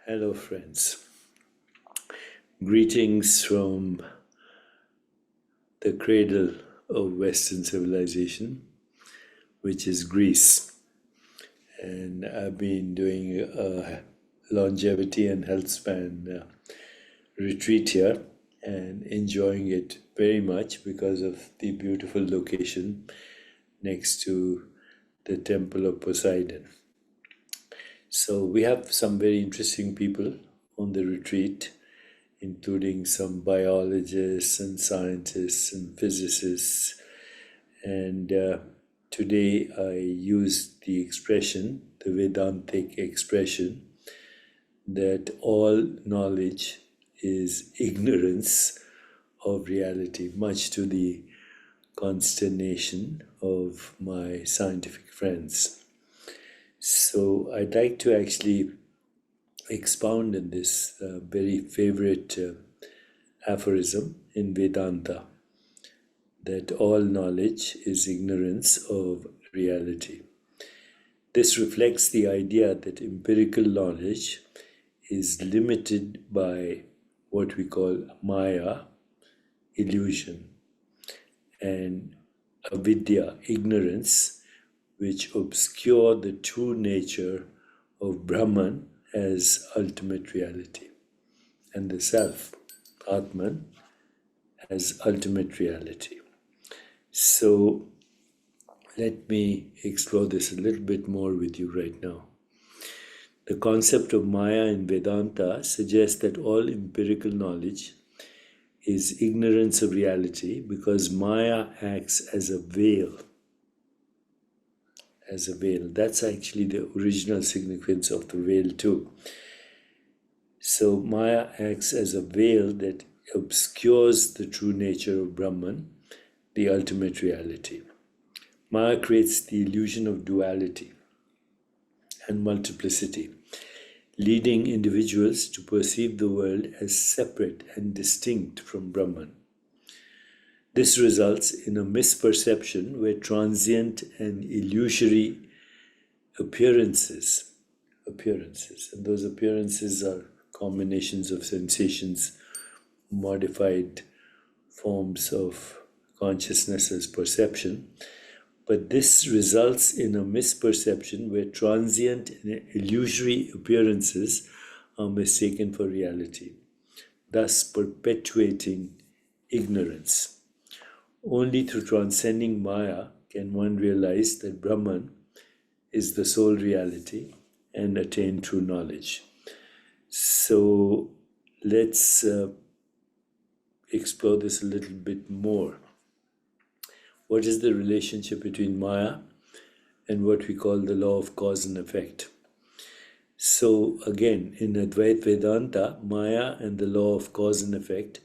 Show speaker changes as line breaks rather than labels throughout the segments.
Hello, friends. Greetings from the cradle of Western civilization, which is Greece. And I've been doing a longevity and health span retreat here and enjoying it very much because of the beautiful location next to the Temple of Poseidon. So, we have some very interesting people on the retreat, including some biologists and scientists and physicists. And today I used the expression, the Vedantic expression, that all knowledge is ignorance of reality, much to the consternation of my scientific friends. So I'd like to actually expound on this very favorite aphorism in Vedanta, that all knowledge is ignorance of reality. This reflects the idea that empirical knowledge is limited by what we call Maya, illusion, and avidya, ignorance, which obscure the true nature of Brahman as ultimate reality, and the self, Atman, as ultimate reality. So let me explore this a little bit more with you right now. The concept of Maya in Vedanta suggests that all empirical knowledge is ignorance of reality because Maya acts as a veil. As a veil. That's actually the original significance of the veil too. So Maya acts as a veil that obscures the true nature of Brahman, the ultimate reality. Maya creates the illusion of duality and multiplicity, leading individuals to perceive the world as separate and distinct from Brahman. This results in a misperception where transient and illusory appearances, and those appearances are combinations of sensations, modified forms of consciousness as perception. But this results in a misperception where transient and illusory appearances are mistaken for reality, thus perpetuating ignorance. Only through transcending Maya can one realize that Brahman is the sole reality and attain true knowledge. So let's explore this a little bit more. What is the relationship between Maya and what we call the law of cause and effect? So again, in Advaita Vedanta, Maya and the law of cause and effect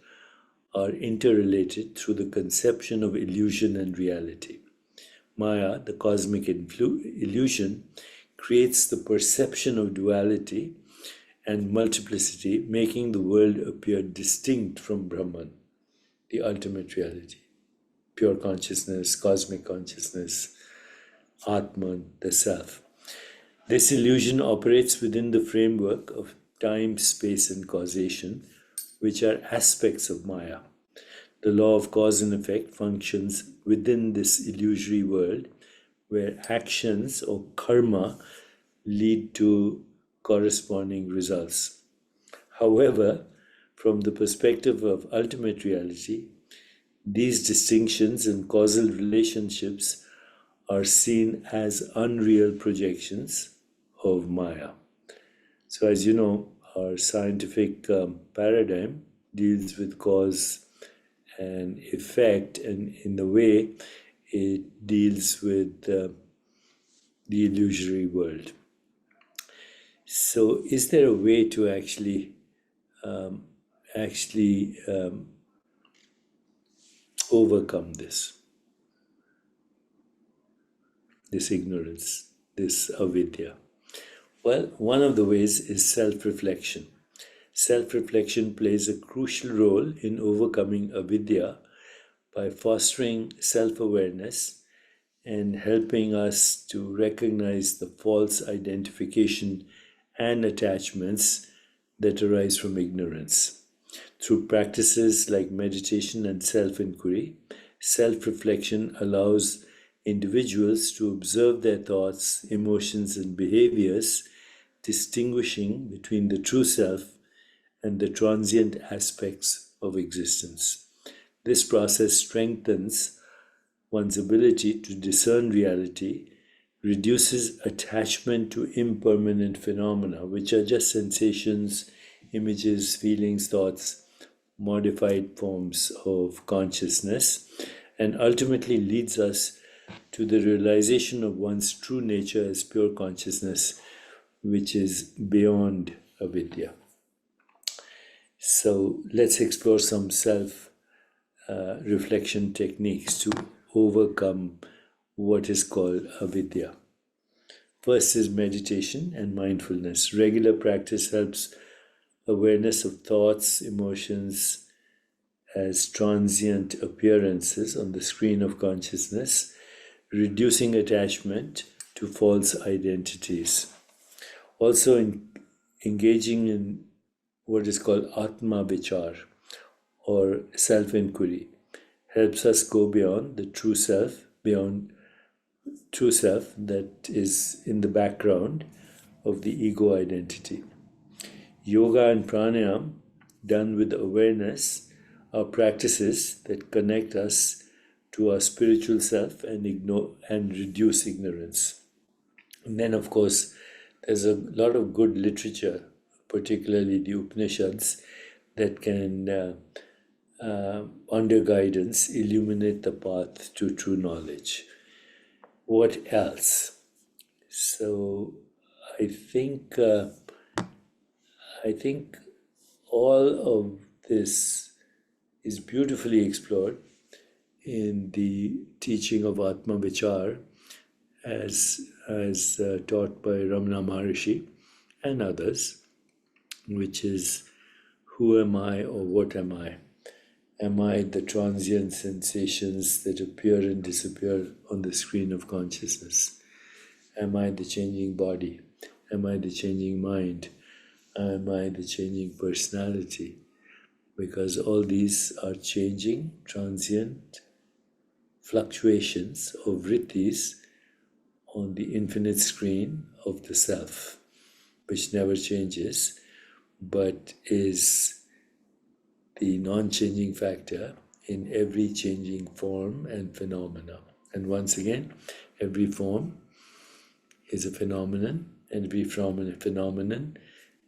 are interrelated through the conception of illusion and reality. Maya, the cosmic illusion, creates the perception of duality and multiplicity, making the world appear distinct from Brahman, the ultimate reality, pure consciousness, cosmic consciousness, Atman, the self. This illusion operates within the framework of time, space, and causation, which are aspects of Maya. The law of cause and effect functions within this illusory world where actions or karma lead to corresponding results. However, from the perspective of ultimate reality, these distinctions and causal relationships are seen as unreal projections of Maya. So, as you know, our scientific paradigm deals with cause and effect, and in a way, it deals with the illusory world. So, is there a way to actually overcome this ignorance, this avidya? Well, one of the ways is self-reflection. Self-reflection plays a crucial role in overcoming avidya by fostering self-awareness and helping us to recognize the false identification and attachments that arise from ignorance. Through practices like meditation and self inquiry, self reflection allows individuals to observe their thoughts, emotions, and behaviors, distinguishing between the true self and the transient aspects of existence. This process strengthens one's ability to discern reality, reduces attachment to impermanent phenomena, which are just sensations, images, feelings, thoughts, modified forms of consciousness, and ultimately leads us to the realization of one's true nature as pure consciousness, which is beyond avidya. So let's explore some self reflection techniques to overcome what is called avidya. First is meditation and mindfulness. Regular practice helps awareness of thoughts, emotions as transient appearances on the screen of consciousness, reducing attachment to false identities. Also, engaging in what is called Atma Vichar or self inquiry helps us go beyond the true self, beyond true self that is in the background of the ego identity. Yoga and pranayam, done with awareness, are practices that connect us to our spiritual self and reduce ignorance. And then, of course, there's a lot of good literature, particularly the Upanishads, that can, under guidance, illuminate the path to true knowledge. What else? So, I think all of this is beautifully explored in the teaching of Atma Vichar as taught by Ramana Maharishi and others, which is, who am I or what am I? Am I the transient sensations that appear and disappear on the screen of consciousness? Am I the changing body? Am I the changing mind? Am I the changing personality? Because all these are changing, transient fluctuations of vrittis on the infinite screen of the self, which never changes, but is the non-changing factor in every changing form and phenomena. And once again, every form is a phenomenon, and every phenomenon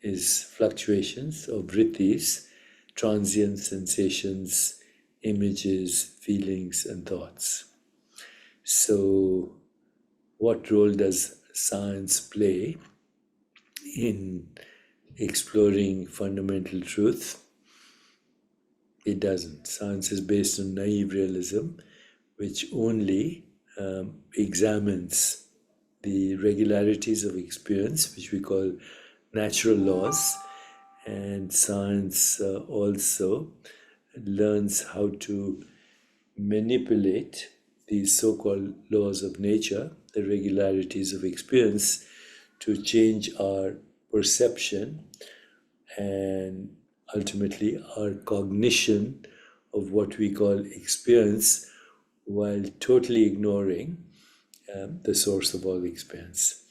is fluctuations of vrittis, transient sensations, images, feelings, and thoughts. So, what role does science play in exploring fundamental truth? It doesn't. Science is based on naive realism, which only examines the regularities of experience, which we call natural laws, and science also learns how to manipulate these so-called laws of nature, the regularities of experience, to change our perception and ultimately our cognition of what we call experience, while totally ignoring the source of all experience.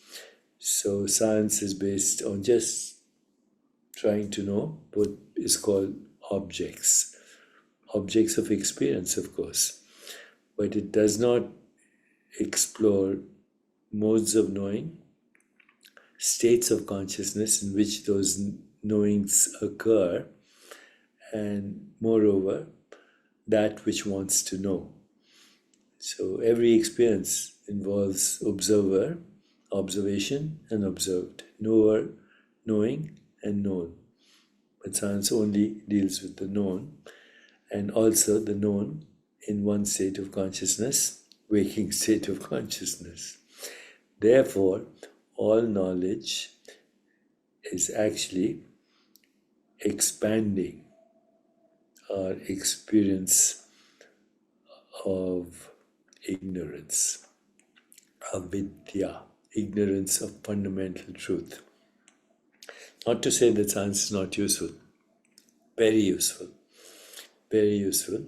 So science is based on just trying to know what is called objects of experience, of course, but it does not explore modes of knowing, states of consciousness in which those knowings occur, and moreover, that which wants to know. So every experience involves observer, observation, and observed, knower, knowing, and known. But science only deals with the known, and also the known in one state of consciousness, waking state of consciousness. Therefore, all knowledge is actually expanding our experience of ignorance, avidya, ignorance of fundamental truth. Not to say that science is not useful, very useful, very useful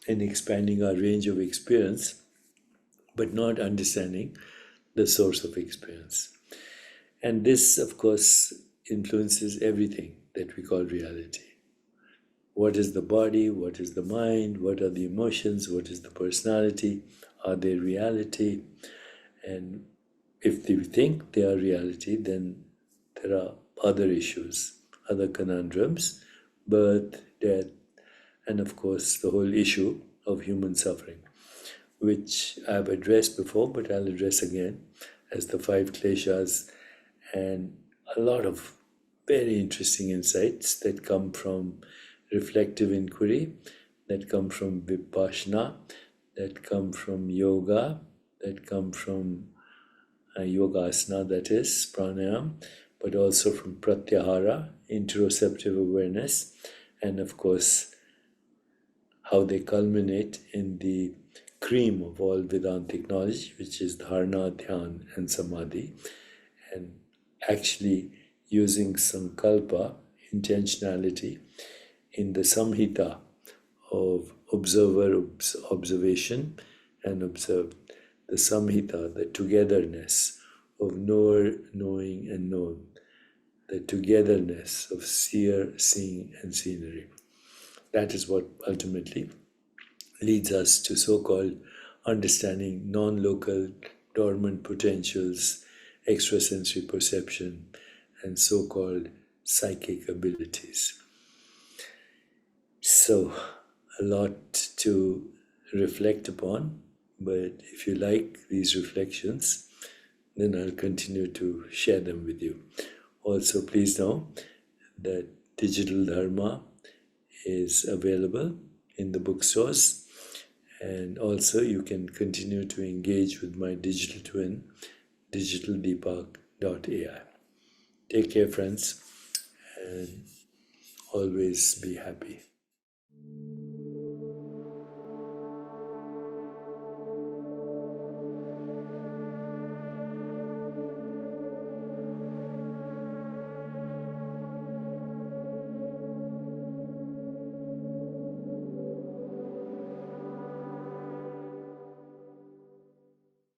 in expanding our range of experience, but not understanding the source of experience. And this, of course, influences everything that we call reality. What is the body? What is the mind? What are the emotions? What is the personality? Are they reality? And if we think they are reality, then there are other issues, other conundrums, birth, death, and of course the whole issue of human suffering, which I've addressed before, but I'll address again as the five kleshas, and a lot of very interesting insights that come from reflective inquiry, that come from vipassana, that come from yoga, that come from yogasana, that is pranayam, but also from pratyahara, interoceptive awareness, and of course how they culminate in the cream of all Vedantic knowledge, which is dharana, dhyan, and samadhi, and actually using sankalpa, intentionality, in the samhita of observation and observed, the samhita, the togetherness of knower, knowing, and known, the togetherness of seer, seeing, and scenery. That is what ultimately leads us to so-called understanding non-local dormant potentials, extrasensory perception, and so-called psychic abilities. So, a lot to reflect upon, but if you like these reflections, then I'll continue to share them with you. Also, please know that Digital Dharma is available in the bookstores, and also you can continue to engage with my digital twin, digitaldeepak.ai. Take care, friends, and always be happy.